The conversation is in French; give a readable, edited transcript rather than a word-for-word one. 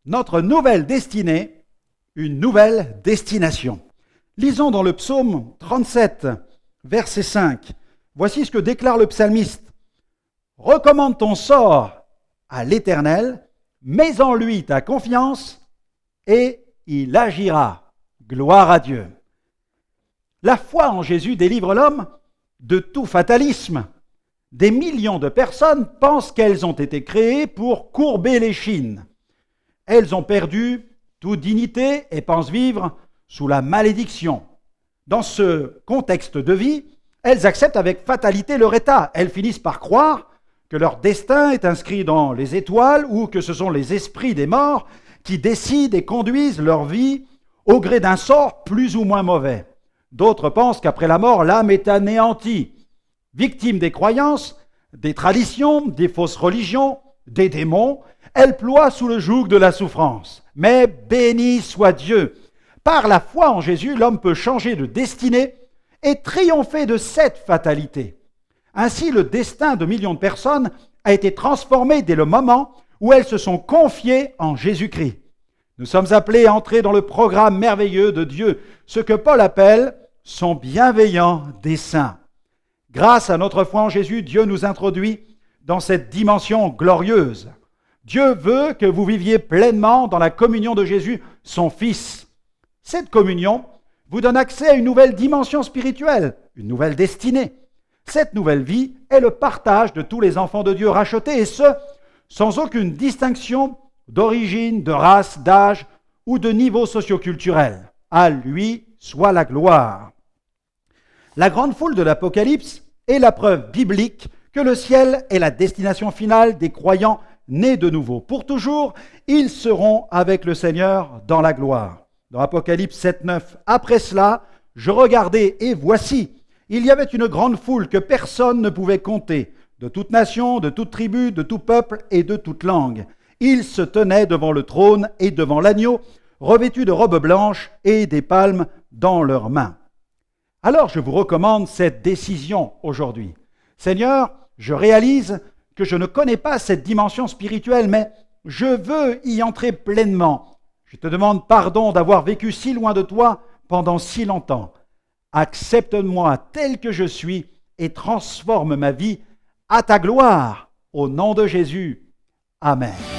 notre nouvelle destinée, une nouvelle destination. Lisons dans le psaume 37, verset 5. Voici ce que déclare le psalmiste. « Recommande ton sort à l'Éternel, mets en lui ta confiance et il agira. Gloire à Dieu. » La foi en Jésus délivre l'homme de tout fatalisme. Des millions de personnes pensent qu'elles ont été créées pour courber l'échine. Elles ont perdu toute dignité et pensent vivre sous la malédiction. Dans ce contexte de vie, elles acceptent avec fatalité leur état. Elles finissent par croire que leur destin est inscrit dans les étoiles ou que ce sont les esprits des morts qui décident et conduisent leur vie au gré d'un sort plus ou moins mauvais. D'autres pensent qu'après la mort, l'âme est anéantie. Victime des croyances, des traditions, des fausses religions, des démons, elles ploient sous le joug de la souffrance. Mais béni soit Dieu! Par la foi en Jésus, l'homme peut changer de destinée et triompher de cette fatalité. Ainsi, le destin de millions de personnes a été transformé dès le moment où elles se sont confiées en Jésus-Christ. Nous sommes appelés à entrer dans le programme merveilleux de Dieu, ce que Paul appelle son bienveillant dessein. Grâce à notre foi en Jésus, Dieu nous introduit dans cette dimension glorieuse. Dieu veut que vous viviez pleinement dans la communion de Jésus, son Fils. Cette communion vous donne accès à une nouvelle dimension spirituelle, une nouvelle destinée. Cette nouvelle vie est le partage de tous les enfants de Dieu rachetés, et ce, sans aucune distinction d'origine, de race, d'âge ou de niveau socio-culturel. À lui soit la gloire. La grande foule de l'Apocalypse est la preuve biblique que le ciel est la destination finale des croyants nés de nouveau. Pour toujours, ils seront avec le Seigneur dans la gloire. Dans Apocalypse 7, 9, après cela, je regardai et voici, il y avait une grande foule que personne ne pouvait compter, de toute nation, de toute tribu, de tout peuple et de toute langue. Ils se tenaient devant le trône et devant l'agneau, revêtus de robes blanches et des palmes dans leurs mains. Alors je vous recommande cette décision aujourd'hui. Seigneur, je réalise que je ne connais pas cette dimension spirituelle, mais je veux y entrer pleinement. Je te demande pardon d'avoir vécu si loin de toi pendant si longtemps. Accepte-moi tel que je suis et transforme ma vie à ta gloire. Au nom de Jésus. Amen.